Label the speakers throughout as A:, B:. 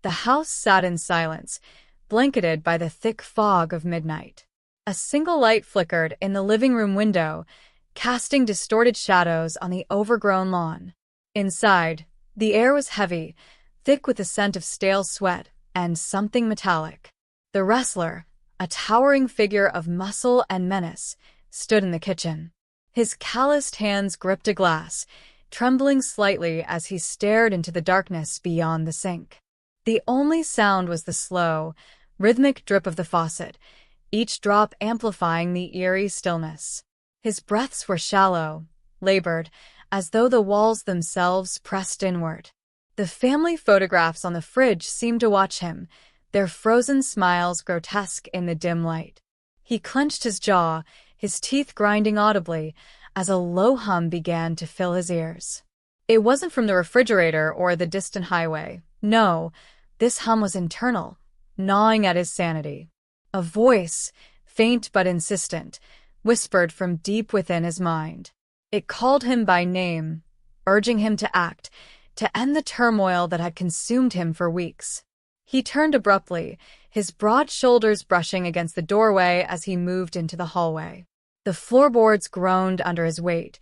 A: The house sat in silence, blanketed by the thick fog of midnight. A single light flickered in the living room window, casting distorted shadows on the overgrown lawn. Inside, the air was heavy, thick with the scent of stale sweat and something metallic. The wrestler, a towering figure of muscle and menace, stood in the kitchen. His calloused hands gripped a glass, trembling slightly as he stared into the darkness beyond the sink. The only sound was the slow, rhythmic drip of the faucet, each drop amplifying the eerie stillness. His breaths were shallow, labored, as though the walls themselves pressed inward. The family photographs on the fridge seemed to watch him, their frozen smiles grotesque in the dim light. He clenched his jaw, his teeth grinding audibly, as a low hum began to fill his ears. It wasn't from the refrigerator or the distant highway. No, this hum was internal, gnawing at his sanity. A voice, faint but insistent, whispered from deep within his mind. It called him by name, urging him to act, to end the turmoil that had consumed him for weeks. He turned abruptly, his broad shoulders brushing against the doorway as he moved into the hallway. The floorboards groaned under his weight,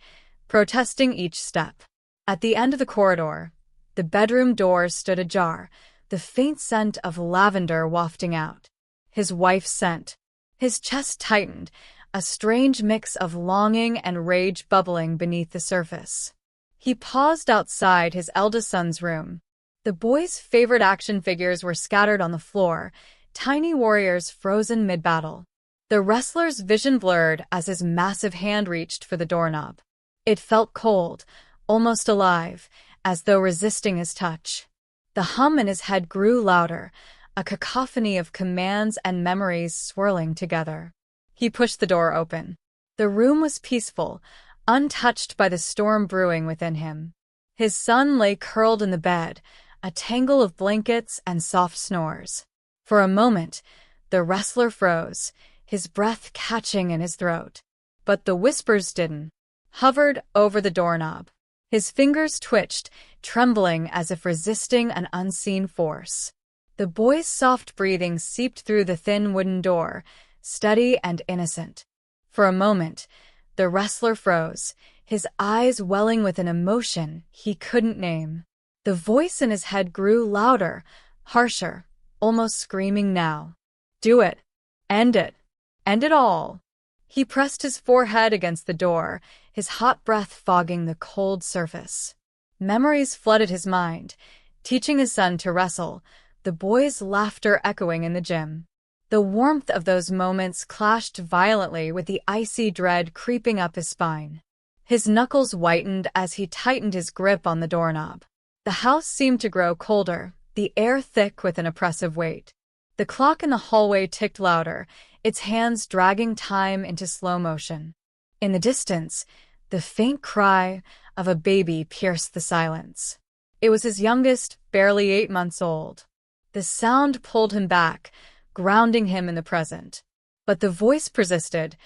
A: protesting each step. At the end of the corridor, the bedroom door stood ajar, the faint scent of lavender wafting out. His wife's scent. His chest tightened, a strange mix of longing and rage bubbling beneath the surface. He paused outside his eldest son's room. The boy's favorite action figures were scattered on the floor, tiny warriors frozen mid-battle. The wrestler's vision blurred as his massive hand reached for the doorknob. It felt cold, almost alive, as though resisting his touch. The hum in his head grew louder, a cacophony of commands and memories swirling together. He pushed the door open. The room was peaceful, untouched by the storm brewing within him. His son lay curled in the bed, a tangle of blankets and soft snores. For a moment, the wrestler froze, his breath catching in his throat. But the whispers didn't. Hovered over the doorknob. His fingers twitched, trembling as if resisting an unseen force. The boy's soft breathing seeped through the thin wooden door, steady and innocent. For a moment, the wrestler froze, his eyes welling with an emotion he couldn't name. The voice in his head grew louder, harsher, almost screaming now. Do it. End it. End it all. He pressed his forehead against the door, his hot breath fogging the cold surface. Memories flooded his mind, teaching his son to wrestle, the boy's laughter echoing in the gym. The warmth of those moments clashed violently with the icy dread creeping up his spine. His knuckles whitened as he tightened his grip on the doorknob. The house seemed to grow colder, the air thick with an oppressive weight. The clock in the hallway ticked louder, its hands dragging time into slow motion. In the distance, the faint cry of a baby pierced the silence. It was his youngest, barely 8 months old. The sound pulled him back, grounding him in the present. But the voice persisted,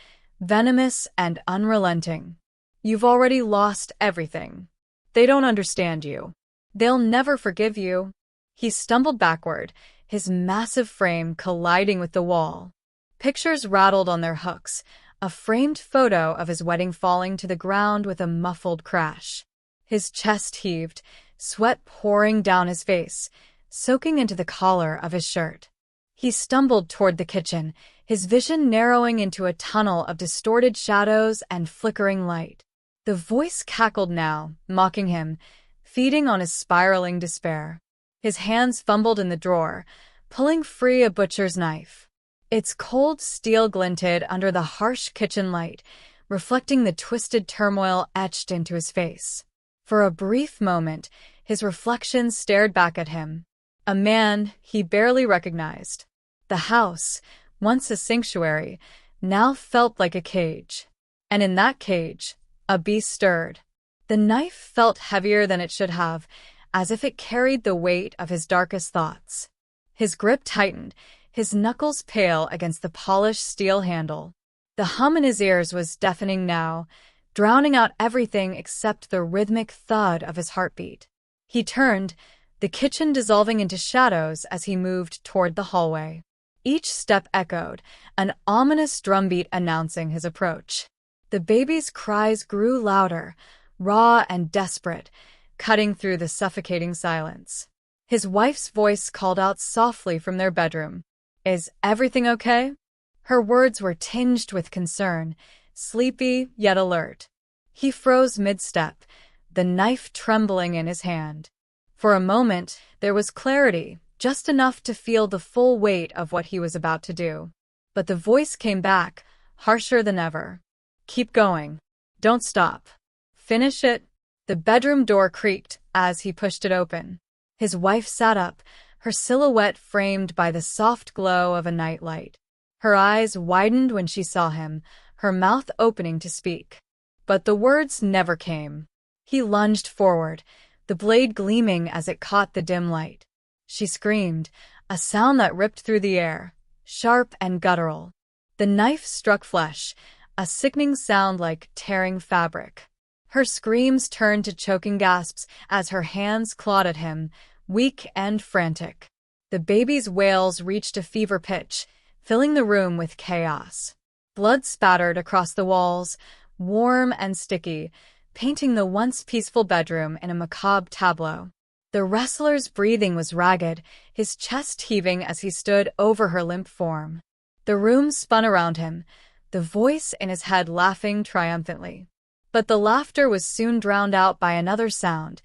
A: venomous and unrelenting. You've already lost everything. They don't understand you. They'll never forgive you. He stumbled backward, his massive frame colliding with the wall. Pictures rattled on their hooks, a framed photo of his wedding falling to the ground with a muffled crash. His chest heaved, sweat pouring down his face, soaking into the collar of his shirt. He stumbled toward the kitchen, his vision narrowing into a tunnel of distorted shadows and flickering light. The voice cackled now, mocking him, feeding on his spiraling despair. His hands fumbled in the drawer, pulling free a butcher's knife. Its cold steel glinted under the harsh kitchen light, reflecting the twisted turmoil etched into his face. For a brief moment, his reflection stared back at him. A man he barely recognized. The house, once a sanctuary, now felt like a cage. And in that cage, a beast stirred. The knife felt heavier than it should have, as if it carried the weight of his darkest thoughts. His grip tightened, his knuckles pale against the polished steel handle. The hum in his ears was deafening now, drowning out everything except the rhythmic thud of his heartbeat. He turned, the kitchen dissolving into shadows as he moved toward the hallway. Each step echoed, an ominous drumbeat announcing his approach. The baby's cries grew louder, raw and desperate, cutting through the suffocating silence. His wife's voice called out softly from their bedroom. "Is everything okay?" Her words were tinged with concern, sleepy yet alert. He froze mid-step, the knife trembling in his hand. For a moment, there was clarity, just enough to feel the full weight of what he was about to do. But the voice came back, harsher than ever. "Keep going. Don't stop. Finish it." The bedroom door creaked as he pushed it open. His wife sat up, her silhouette framed by the soft glow of a nightlight. Her eyes widened when she saw him, her mouth opening to speak. But the words never came. He lunged forward, the blade gleaming as it caught the dim light. She screamed, a sound that ripped through the air, sharp and guttural. The knife struck flesh, a sickening sound like tearing fabric. Her screams turned to choking gasps as her hands clawed at him, weak and frantic. The baby's wails reached a fever pitch, filling the room with chaos. Blood spattered across the walls, warm and sticky, painting the once peaceful bedroom in a macabre tableau. The wrestler's breathing was ragged, his chest heaving as he stood over her limp form. The room spun around him, the voice in his head laughing triumphantly. But the laughter was soon drowned out by another sound,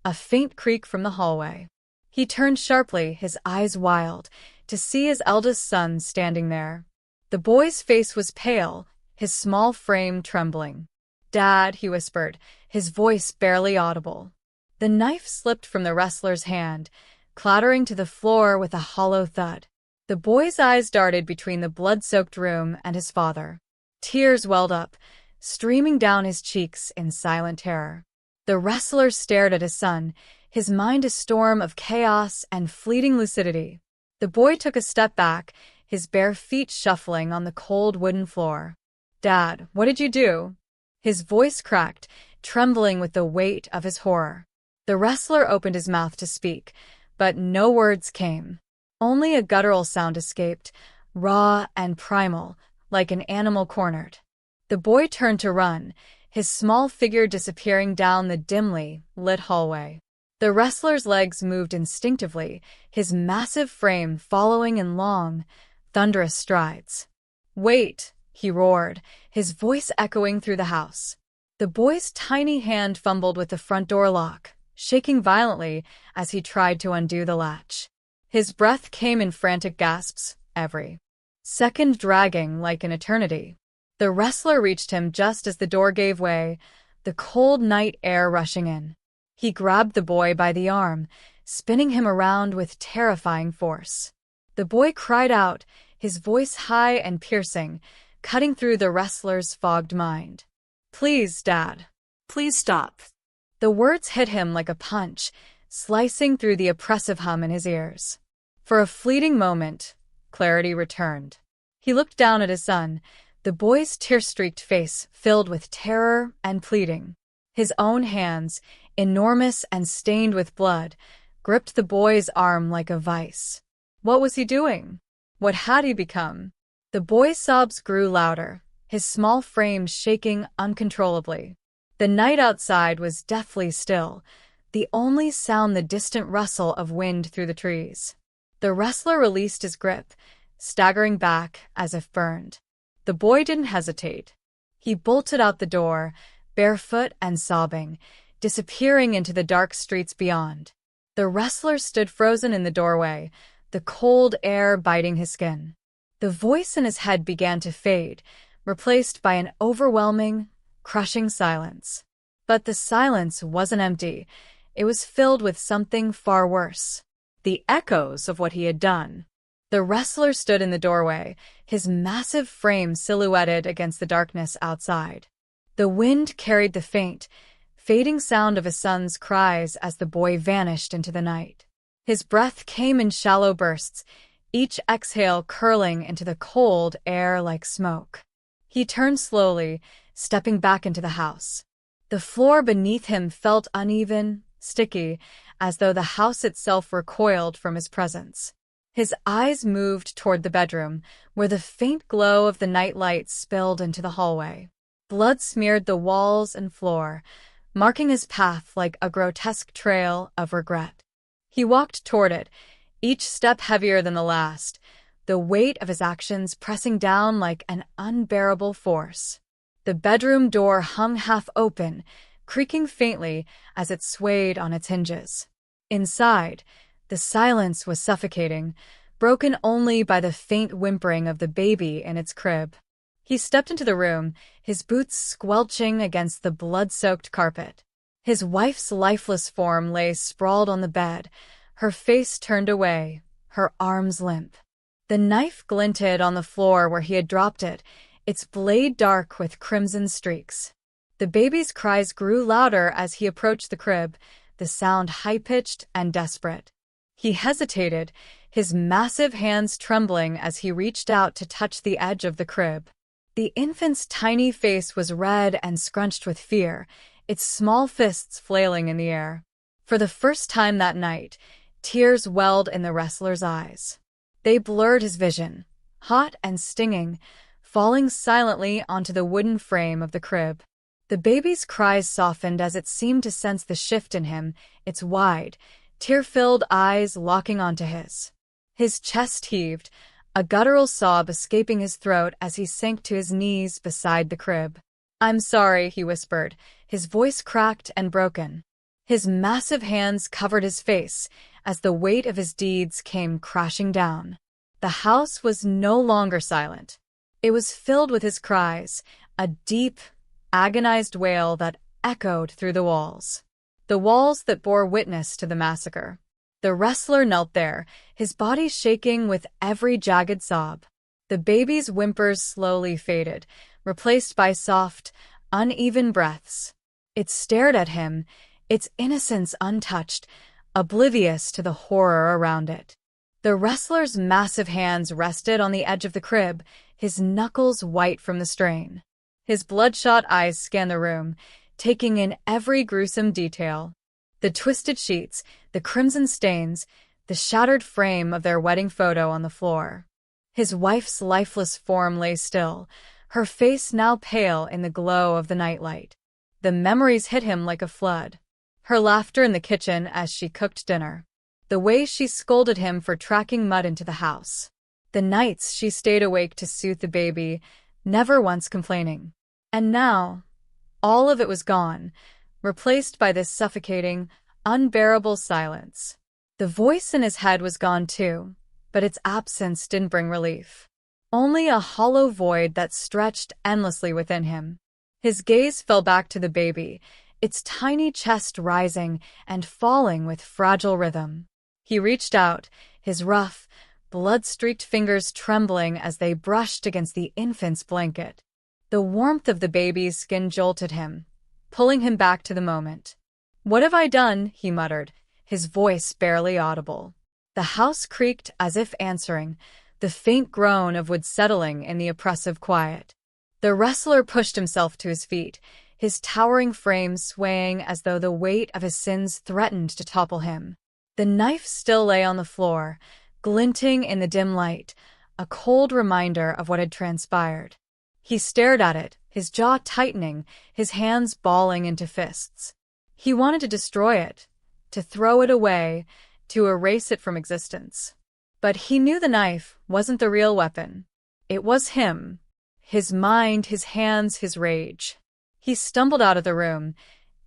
A: a faint creak from the hallway. He turned sharply, his eyes wild, to see his eldest son standing there. The boy's face was pale, his small frame trembling. "Dad," he whispered, his voice barely audible. The knife slipped from the wrestler's hand, clattering to the floor with a hollow thud. The boy's eyes darted between the blood-soaked room and his father. Tears welled up, streaming down his cheeks in silent terror. The wrestler stared at his son, his mind a storm of chaos and fleeting lucidity. The boy took a step back, his bare feet shuffling on the cold wooden floor. "Dad, what did you do?" His voice cracked, trembling with the weight of his horror. The wrestler opened his mouth to speak, but no words came. Only a guttural sound escaped, raw and primal, like an animal cornered. The boy turned to run, his small figure disappearing down the dimly lit hallway. The wrestler's legs moved instinctively, his massive frame following in long, thunderous strides. "Wait!" he roared, his voice echoing through the house. The boy's tiny hand fumbled with the front door lock, shaking violently as he tried to undo the latch. His breath came in frantic gasps, every second dragging like an eternity. The wrestler reached him just as the door gave way, the cold night air rushing in. He grabbed the boy by the arm, spinning him around with terrifying force. The boy cried out, his voice high and piercing, cutting through the wrestler's fogged mind. "Please, Dad. Please stop." The words hit him like a punch, slicing through the oppressive hum in his ears. For a fleeting moment, clarity returned. He looked down at his son, the boy's tear-streaked face filled with terror and pleading. His own hands, enormous and stained with blood, gripped the boy's arm like a vice. What was he doing? What had he become? The boy's sobs grew louder, his small frame shaking uncontrollably. The night outside was deathly still, the only sound the distant rustle of wind through the trees. The wrestler released his grip, staggering back as if burned. The boy didn't hesitate. He bolted out the door, barefoot and sobbing, disappearing into the dark streets beyond. The wrestler stood frozen in the doorway, the cold air biting his skin. The voice in his head began to fade, replaced by an overwhelming, crushing silence. But the silence wasn't empty. It was filled with something far worse. The echoes of what he had done. The wrestler stood in the doorway, his massive frame silhouetted against the darkness outside. The wind carried the faint, fading sound of his son's cries as the boy vanished into the night. His breath came in shallow bursts, each exhale curling into the cold air like smoke. He turned slowly, stepping back into the house. The floor beneath him felt uneven, sticky, as though the house itself recoiled from his presence. His eyes moved toward the bedroom, where the faint glow of the nightlight spilled into the hallway. Blood smeared the walls and floor, marking his path like a grotesque trail of regret. He walked toward it, each step heavier than the last, the weight of his actions pressing down like an unbearable force. The bedroom door hung half open, creaking faintly as it swayed on its hinges. Inside, the silence was suffocating, broken only by the faint whimpering of the baby in its crib. He stepped into the room, his boots squelching against the blood-soaked carpet. His wife's lifeless form lay sprawled on the bed, her face turned away, her arms limp. The knife glinted on the floor where he had dropped it, its blade dark with crimson streaks. The baby's cries grew louder as he approached the crib, the sound high-pitched and desperate. He hesitated, his massive hands trembling as he reached out to touch the edge of the crib. The infant's tiny face was red and scrunched with fear, its small fists flailing in the air. For the first time that night, tears welled in the wrestler's eyes. They blurred his vision, hot and stinging, falling silently onto the wooden frame of the crib. The baby's cries softened as it seemed to sense the shift in him, its wide, tear-filled eyes locking onto his. His chest heaved, a guttural sob escaping his throat as he sank to his knees beside the crib. "I'm sorry," he whispered, his voice cracked and broken. His massive hands covered his face as the weight of his deeds came crashing down. The house was no longer silent. It was filled with his cries, a deep, agonized wail that echoed through the walls that bore witness to the massacre. The wrestler knelt there, his body shaking with every jagged sob. The baby's whimpers slowly faded, replaced by soft, uneven breaths. It stared at him, its innocence untouched, oblivious to the horror around it. The wrestler's massive hands rested on the edge of the crib, his knuckles white from the strain. His bloodshot eyes scanned the room, taking in every gruesome detail. The twisted sheets, the crimson stains, the shattered frame of their wedding photo on the floor. His wife's lifeless form lay still, her face now pale in the glow of the nightlight. The memories hit him like a flood. Her laughter in the kitchen as she cooked dinner. The way she scolded him for tracking mud into the house. The nights she stayed awake to soothe the baby, never once complaining. And now, all of it was gone, replaced by this suffocating, unbearable silence. The voice in his head was gone too, but its absence didn't bring relief. Only a hollow void that stretched endlessly within him. His gaze fell back to the baby, its tiny chest rising and falling with fragile rhythm. He reached out, his rough, blood-streaked fingers trembling as they brushed against the infant's blanket. The warmth of the baby's skin jolted him, pulling him back to the moment. "What have I done?" he muttered, his voice barely audible. The house creaked as if answering, the faint groan of wood settling in the oppressive quiet. The wrestler pushed himself to his feet, his towering frame swaying as though the weight of his sins threatened to topple him. The knife still lay on the floor, glinting in the dim light, a cold reminder of what had transpired. He stared at it, his jaw tightening, his hands balling into fists. He wanted to destroy it, to throw it away, to erase it from existence. But he knew the knife wasn't the real weapon. It was him. His mind, his hands, his rage. He stumbled out of the room,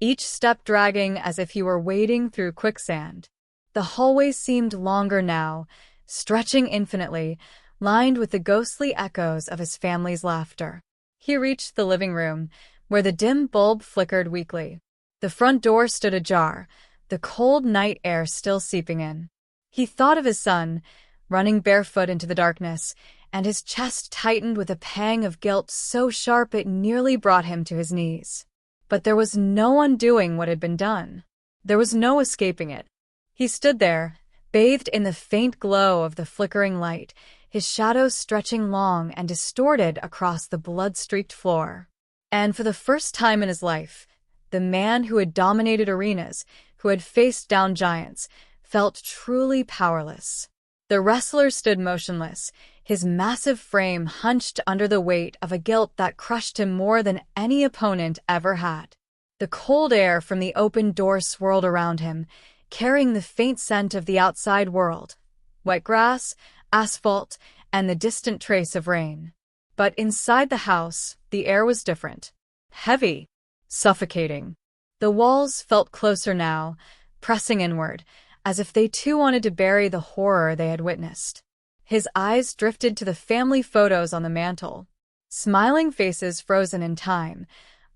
A: each step dragging as if he were wading through quicksand. The hallway seemed longer now, stretching infinitely, lined with the ghostly echoes of his family's laughter. He reached the living room, where the dim bulb flickered weakly. The front door stood ajar, the cold night air still seeping in. He thought of his son, running barefoot into the darkness, and his chest tightened with a pang of guilt so sharp it nearly brought him to his knees. But there was no undoing what had been done. There was no escaping it. He stood there, bathed in the faint glow of the flickering light, his shadows stretching long and distorted across the blood-streaked floor. And for the first time in his life, the man who had dominated arenas, who had faced down giants, felt truly powerless. The wrestler stood motionless, his massive frame hunched under the weight of a guilt that crushed him more than any opponent ever had. The cold air from the open door swirled around him, carrying the faint scent of the outside world, wet grass, asphalt, and the distant trace of rain. But inside the house, the air was different. Heavy, suffocating. The walls felt closer now, pressing inward, as if they too wanted to bury the horror they had witnessed. His eyes drifted to the family photos on the mantel, smiling faces frozen in time,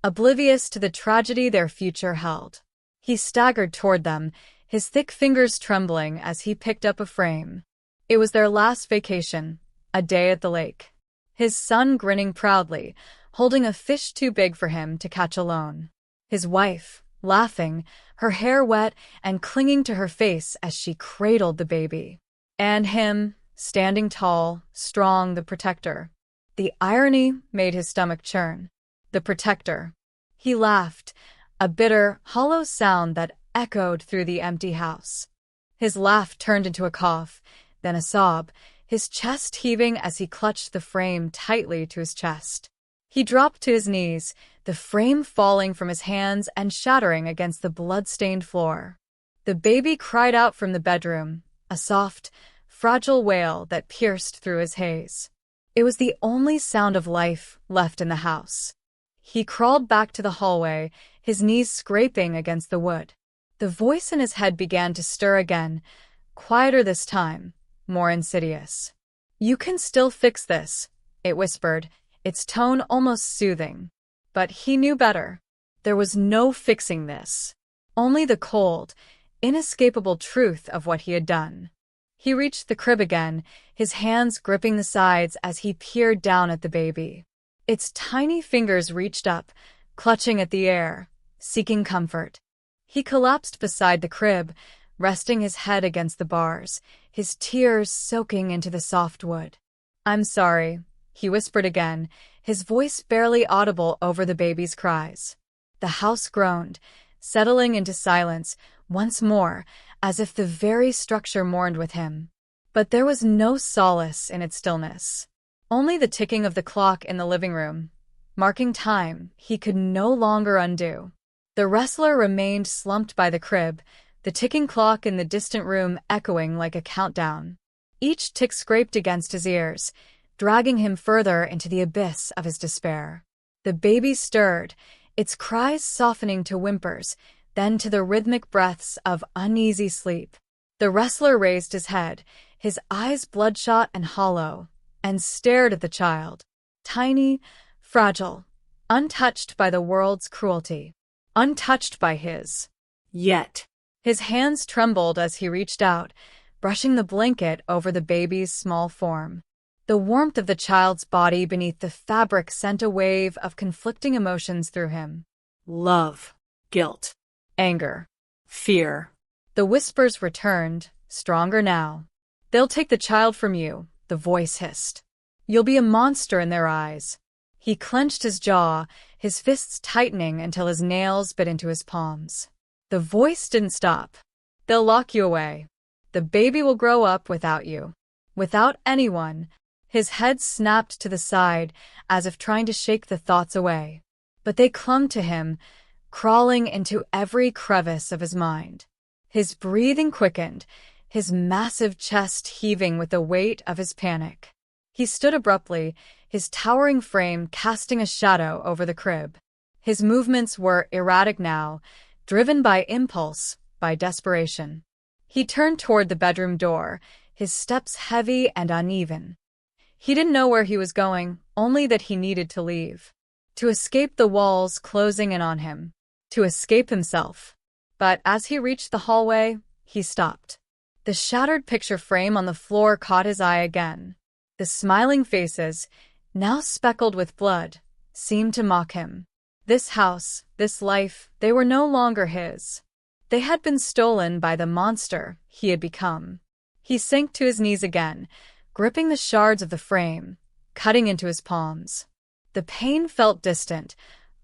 A: oblivious to the tragedy their future held. He staggered toward them, his thick fingers trembling as he picked up a frame. It was their last vacation, a day at the lake. His son grinning proudly, holding a fish too big for him to catch alone. His wife, laughing, her hair wet and clinging to her face as she cradled the baby. And him, standing tall, strong, the protector. The irony made his stomach churn. The protector. He laughed, a bitter, hollow sound that echoed through the empty house. His laugh turned into a cough, then a sob, his chest heaving as he clutched the frame tightly to his chest. He dropped to his knees, the frame falling from his hands and shattering against the blood-stained floor. The baby cried out from the bedroom, a soft, fragile wail that pierced through his haze. It was the only sound of life left in the house. He crawled back to the hallway, his knees scraping against the wood. The voice in his head began to stir again, quieter this time, more insidious. "You can still fix this," it whispered, its tone almost soothing. But he knew better. There was no fixing this. Only the cold, inescapable truth of what he had done. He reached the crib again, his hands gripping the sides as he peered down at the baby. Its tiny fingers reached up, clutching at the air, seeking comfort. He collapsed beside the crib, resting his head against the bars, his tears soaking into the soft wood. "I'm sorry," he whispered again, his voice barely audible over the baby's cries. The house groaned, settling into silence once more, as if the very structure mourned with him. But there was no solace in its stillness. Only the ticking of the clock in the living room, marking time he could no longer undo. The wrestler remained slumped by the crib, the ticking clock in the distant room echoing like a countdown. Each tick scraped against his ears, dragging him further into the abyss of his despair. The baby stirred, its cries softening to whimpers, then to the rhythmic breaths of uneasy sleep. The wrestler raised his head, his eyes bloodshot and hollow, and stared at the child. Tiny, fragile, untouched by the world's cruelty. Untouched by his. Yet. His hands trembled as he reached out, brushing the blanket over the baby's small form. The warmth of the child's body beneath the fabric sent a wave of conflicting emotions through him. Love, guilt, anger, fear. The whispers returned, stronger now. "They'll take the child from you," the voice hissed. "You'll be a monster in their eyes." He clenched his jaw, his fists tightening until his nails bit into his palms. The voice didn't stop. "They'll lock you away. The baby will grow up without you. Without anyone." His head snapped to the side, as if trying to shake the thoughts away. But they clung to him, crawling into every crevice of his mind. His breathing quickened, his massive chest heaving with the weight of his panic. He stood abruptly, his towering frame casting a shadow over the crib. His movements were erratic now, driven by impulse, by desperation. He turned toward the bedroom door, his steps heavy and uneven. He didn't know where he was going, only that he needed to leave. To escape the walls closing in on him. To escape himself. But as he reached the hallway, he stopped. The shattered picture frame on the floor caught his eye again. The smiling faces, now speckled with blood, seemed to mock him. This house, this life, they were no longer his. They had been stolen by the monster he had become. He sank to his knees again, gripping the shards of the frame, cutting into his palms. The pain felt distant,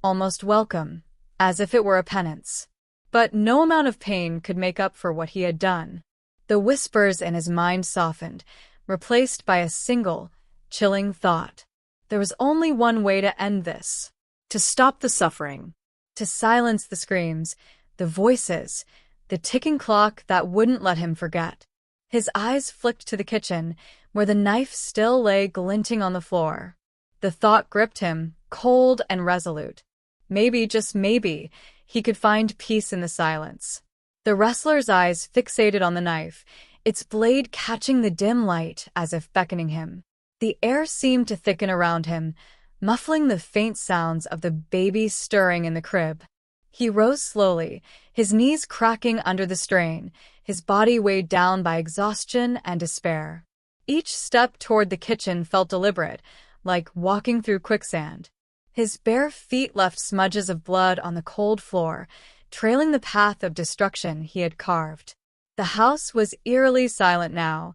A: almost welcome, as if it were a penance. But no amount of pain could make up for what he had done. The whispers in his mind softened, replaced by a single, chilling thought. There was only one way to end this. To stop the suffering. To silence the screams, the voices, the ticking clock that wouldn't let him forget. His eyes flicked to the kitchen, where the knife still lay glinting on the floor. The thought gripped him, cold and resolute. Maybe, just maybe, he could find peace in the silence. The wrestler's eyes fixated on the knife, its blade catching the dim light as if beckoning him. The air seemed to thicken around him, muffling the faint sounds of the baby stirring in the crib. He rose slowly, his knees cracking under the strain, his body weighed down by exhaustion and despair. Each step toward the kitchen felt deliberate, like walking through quicksand. His bare feet left smudges of blood on the cold floor, trailing the path of destruction he had carved. The house was eerily silent now,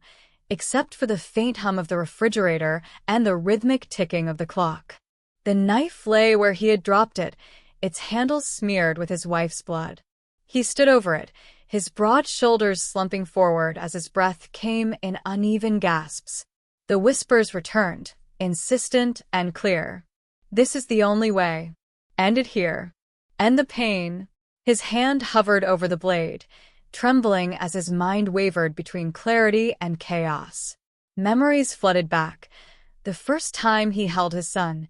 A: except for the faint hum of the refrigerator and the rhythmic ticking of the clock. The knife lay where he had dropped it, its handle smeared with his wife's blood. He stood over it, his broad shoulders slumping forward as his breath came in uneven gasps. The whispers returned, insistent and clear. This is the only way. End it here. End the pain. His hand hovered over the blade, trembling as his mind wavered between clarity and chaos. Memories flooded back. The first time he held his son,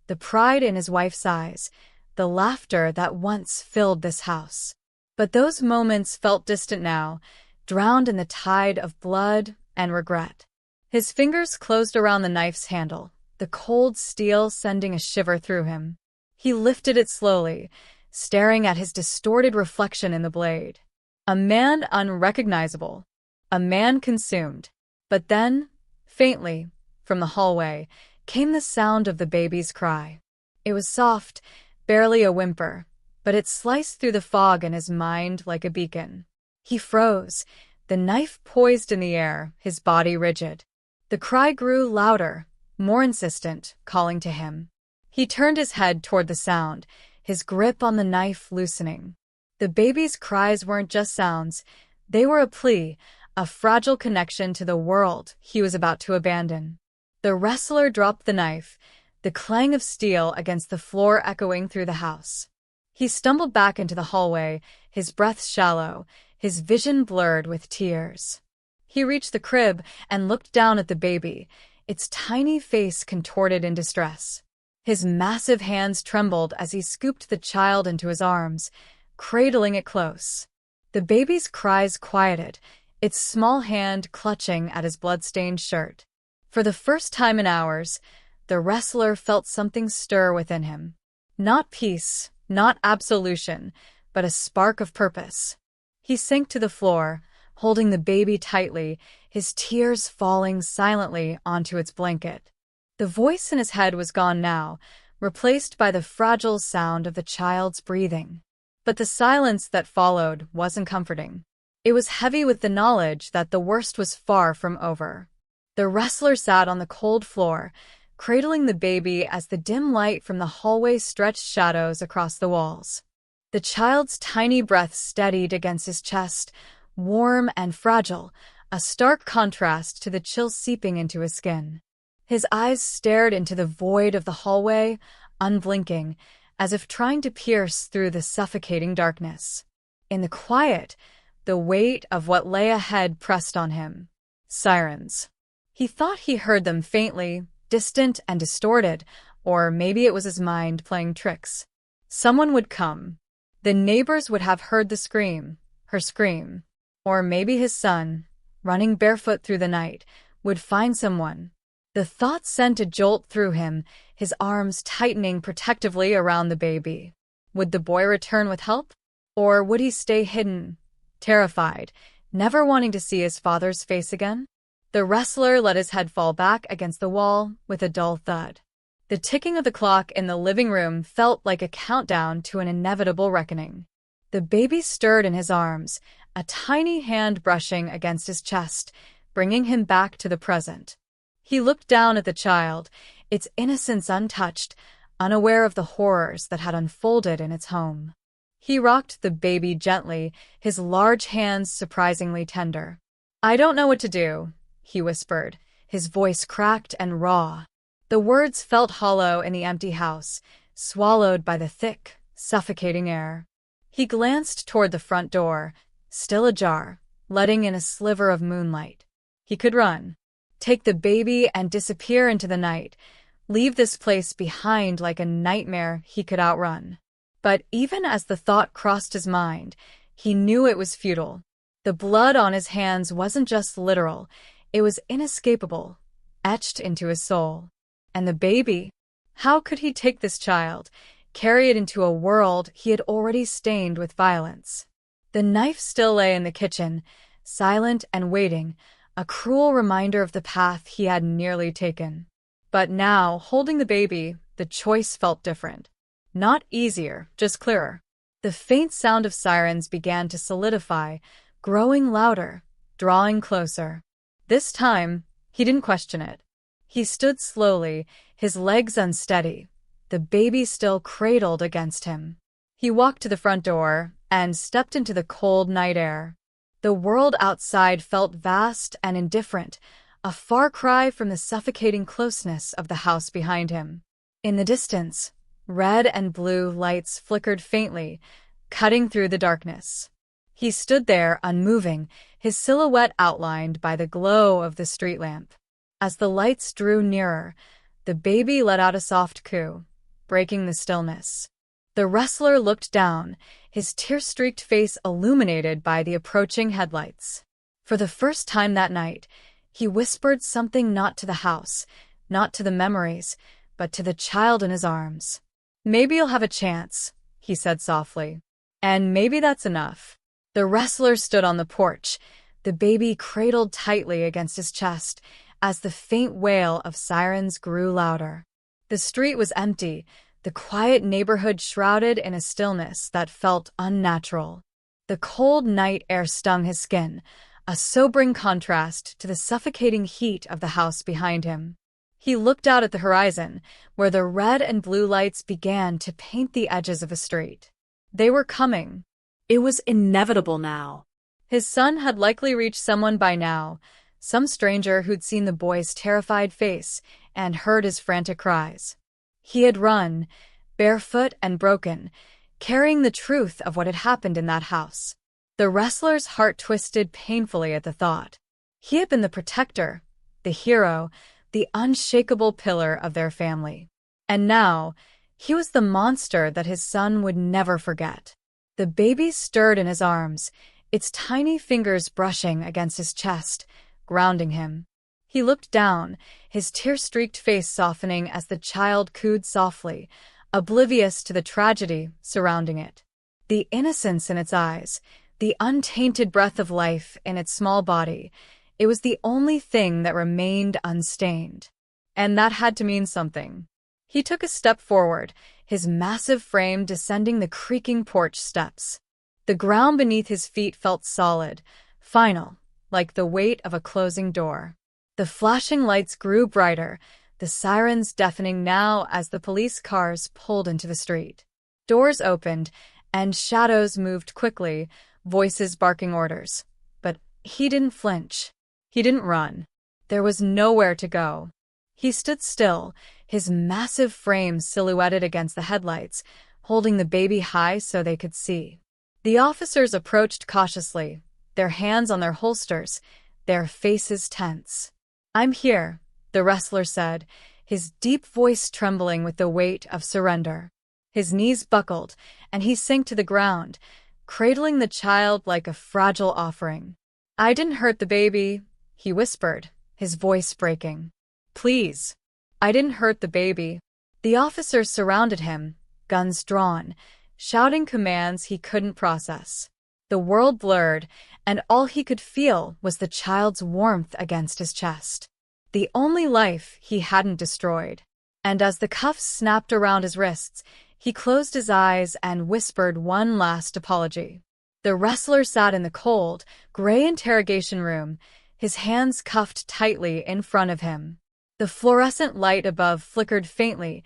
A: the pride in his wife's eyes, the laughter that once filled this house. But those moments felt distant now, drowned in the tide of blood and regret. His fingers closed around the knife's handle, the cold steel sending a shiver through him. He lifted it slowly, staring at his distorted reflection in the blade. A man unrecognizable, a man consumed. But then, faintly, from the hallway, came the sound of the baby's cry. It was soft, barely a whimper, but it sliced through the fog in his mind like a beacon. He froze, the knife poised in the air, his body rigid. The cry grew louder, more insistent, calling to him. He turned his head toward the sound, his grip on the knife loosening. The baby's cries weren't just sounds, they were a plea, a fragile connection to the world he was about to abandon. The wrestler dropped the knife, the clang of steel against the floor echoing through the house. He stumbled back into the hallway, his breath shallow, his vision blurred with tears. He reached the crib and looked down at the baby, its tiny face contorted in distress. His massive hands trembled as he scooped the child into his arms, cradling it close. The baby's cries quieted, its small hand clutching at his blood-stained shirt. For the first time in hours, the wrestler felt something stir within him. Not peace, not absolution, but a spark of purpose. He sank to the floor, holding the baby tightly, his tears falling silently onto its blanket. The voice in his head was gone now, replaced by the fragile sound of the child's breathing. But the silence that followed wasn't comforting. It was heavy with the knowledge that the worst was far from over. The wrestler sat on the cold floor, cradling the baby as the dim light from the hallway stretched shadows across the walls. The child's tiny breath steadied against his chest, warm and fragile, a stark contrast to the chill seeping into his skin. His eyes stared into the void of the hallway, unblinking, as if trying to pierce through the suffocating darkness. In the quiet, the weight of what lay ahead pressed on him. Sirens. He thought he heard them faintly, distant and distorted, or maybe it was his mind playing tricks. Someone would come. The neighbors would have heard the scream, her scream. Or maybe his son, running barefoot through the night, would find someone. The thought sent a jolt through him, his arms tightening protectively around the baby. Would the boy return with help? Or would he stay hidden, terrified, never wanting to see his father's face again? The wrestler let his head fall back against the wall with a dull thud. The ticking of the clock in the living room felt like a countdown to an inevitable reckoning. The baby stirred in his arms, a tiny hand brushing against his chest, bringing him back to the present. He looked down at the child, its innocence untouched, unaware of the horrors that had unfolded in its home. He rocked the baby gently, his large hands surprisingly tender. "I don't know what to do," he whispered, his voice cracked and raw. The words felt hollow in the empty house, swallowed by the thick, suffocating air. He glanced toward the front door, still ajar, letting in a sliver of moonlight. He could run, take the baby and disappear into the night, leave this place behind like a nightmare he could outrun. But even as the thought crossed his mind, he knew it was futile. The blood on his hands wasn't just literal, it was inescapable, etched into his soul. And the baby? How could he take this child, carry it into a world he had already stained with violence? The knife still lay in the kitchen, silent and waiting, a cruel reminder of the path he had nearly taken. But now, holding the baby, the choice felt different. Not easier, just clearer. The faint sound of sirens began to solidify, growing louder, drawing closer. This time, he didn't question it. He stood slowly, his legs unsteady, the baby still cradled against him. He walked to the front door and stepped into the cold night air. The world outside felt vast and indifferent, a far cry from the suffocating closeness of the house behind him. In the distance, red and blue lights flickered faintly, cutting through the darkness. He stood there unmoving, his silhouette outlined by the glow of the street lamp. As the lights drew nearer, the baby let out a soft coo, breaking the stillness. The wrestler looked down, his tear-streaked face illuminated by the approaching headlights. For the first time that night, he whispered something not to the house, not to the memories, but to the child in his arms. "Maybe you'll have a chance," he said softly. "And maybe that's enough." The wrestler stood on the porch, the baby cradled tightly against his chest as the faint wail of sirens grew louder. The street was empty, the quiet neighborhood shrouded in a stillness that felt unnatural. The cold night air stung his skin, a sobering contrast to the suffocating heat of the house behind him. He looked out at the horizon, where the red and blue lights began to paint the edges of a street. They were coming.
B: It was inevitable now.
A: His son had likely reached someone by now, some stranger who'd seen the boy's terrified face and heard his frantic cries. He had run, barefoot and broken, carrying the truth of what had happened in that house. The wrestler's heart twisted painfully at the thought. He had been the protector, the hero, the unshakable pillar of their family. And now, he was the monster that his son would never forget. The baby stirred in his arms, its tiny fingers brushing against his chest, grounding him. He looked down, his tear-streaked face softening as the child cooed softly, oblivious to the tragedy surrounding it. The innocence in its eyes, the untainted breath of life in its small body, it was the only thing that remained unstained. And that had to mean something. He took a step forward, his massive frame descending the creaking porch steps. The ground beneath his feet felt solid, final, like the weight of a closing door. The flashing lights grew brighter, the sirens deafening now as the police cars pulled into the street. Doors opened, and shadows moved quickly, voices barking orders. But he didn't flinch. He didn't run. There was nowhere to go. He stood still, his massive frame silhouetted against the headlights, holding the baby high so they could see. The officers approached cautiously, their hands on their holsters, their faces tense. "I'm here," the wrestler said, his deep voice trembling with the weight of surrender. His knees buckled, and he sank to the ground, cradling the child like a fragile offering. "I didn't hurt the baby," he whispered, his voice breaking. "Please. I didn't hurt the baby." The officers surrounded him, guns drawn, shouting commands he couldn't process. The world blurred, and all he could feel was the child's warmth against his chest. The only life he hadn't destroyed. And as the cuffs snapped around his wrists, he closed his eyes and whispered one last apology. The wrestler sat in the cold, gray interrogation room, his hands cuffed tightly in front of him. The fluorescent light above flickered faintly,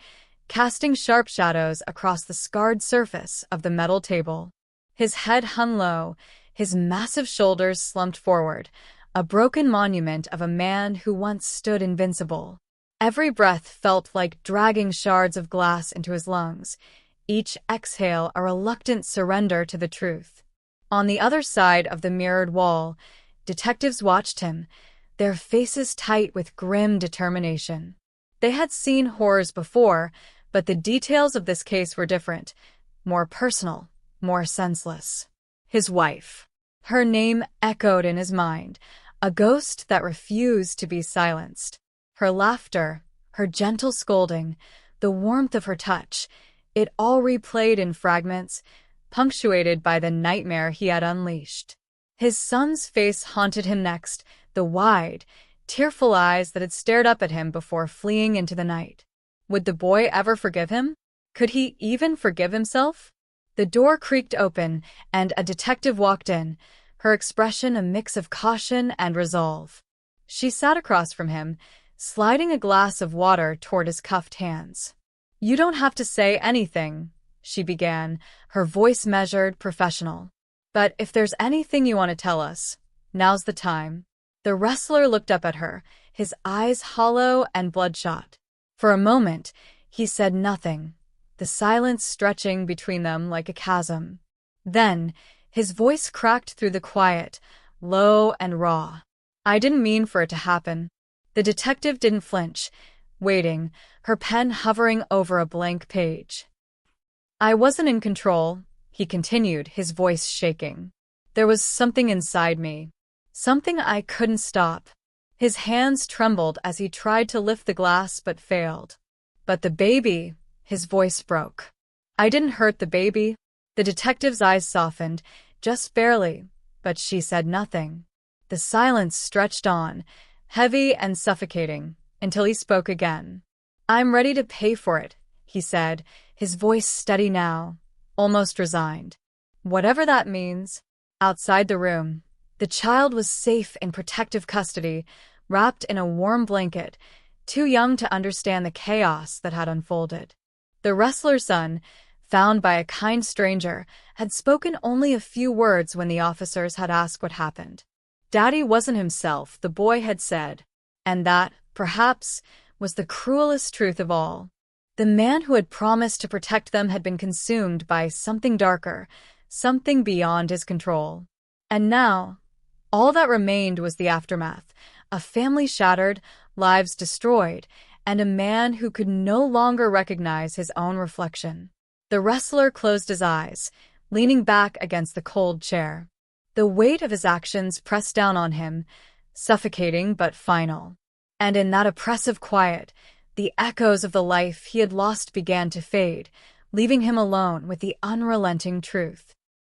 A: casting sharp shadows across the scarred surface of the metal table. His head hung low, his massive shoulders slumped forward, a broken monument of a man who once stood invincible. Every breath felt like dragging shards of glass into his lungs, each exhale a reluctant surrender to the truth. On the other side of the mirrored wall, detectives watched him, their faces tight with grim determination. They had seen horrors before, but the details of this case were different, more personal, more senseless. His wife. Her name echoed in his mind, a ghost that refused to be silenced. Her laughter, her gentle scolding, the warmth of her touch, it all replayed in fragments, punctuated by the nightmare he had unleashed. His son's face haunted him next, the wide, tearful eyes that had stared up at him before fleeing into the night. Would the boy ever forgive him? Could he even forgive himself? The door creaked open, and a detective walked in, her expression a mix of caution and resolve. She sat across from him, sliding a glass of water toward his cuffed hands. "You don't have to say anything," she began, her voice measured, professional. "But if there's anything you want to tell us, now's the time." The wrestler looked up at her, his eyes hollow and bloodshot. For a moment, he said nothing, the silence stretching between them like a chasm. Then, his voice cracked through the quiet, low and raw. "I didn't mean for it to happen." The detective didn't flinch, waiting, her pen hovering over a blank page. "I wasn't in control," he continued, his voice shaking. "There was something inside me. Something I couldn't stop." His hands trembled as he tried to lift the glass but failed. "But the baby," his voice broke. "I didn't hurt the baby." The detective's eyes softened, just barely, but she said nothing. The silence stretched on, heavy and suffocating, until he spoke again. "I'm ready to pay for it," he said, his voice steady now, almost resigned. "Whatever that means." Outside the room, the child was safe in protective custody, wrapped in a warm blanket, too young to understand the chaos that had unfolded. The wrestler's son, found by a kind stranger, had spoken only a few words when the officers had asked what happened. Daddy wasn't himself, the boy had said, and that, perhaps, was the cruelest truth of all. The man who had promised to protect them had been consumed by something darker, something beyond his control. And now, all that remained was the aftermath, a family shattered, lives destroyed, and a man who could no longer recognize his own reflection. The wrestler closed his eyes, leaning back against the cold chair. The weight of his actions pressed down on him, suffocating but final. And in that oppressive quiet, the echoes of the life he had lost began to fade, leaving him alone with the unrelenting truth.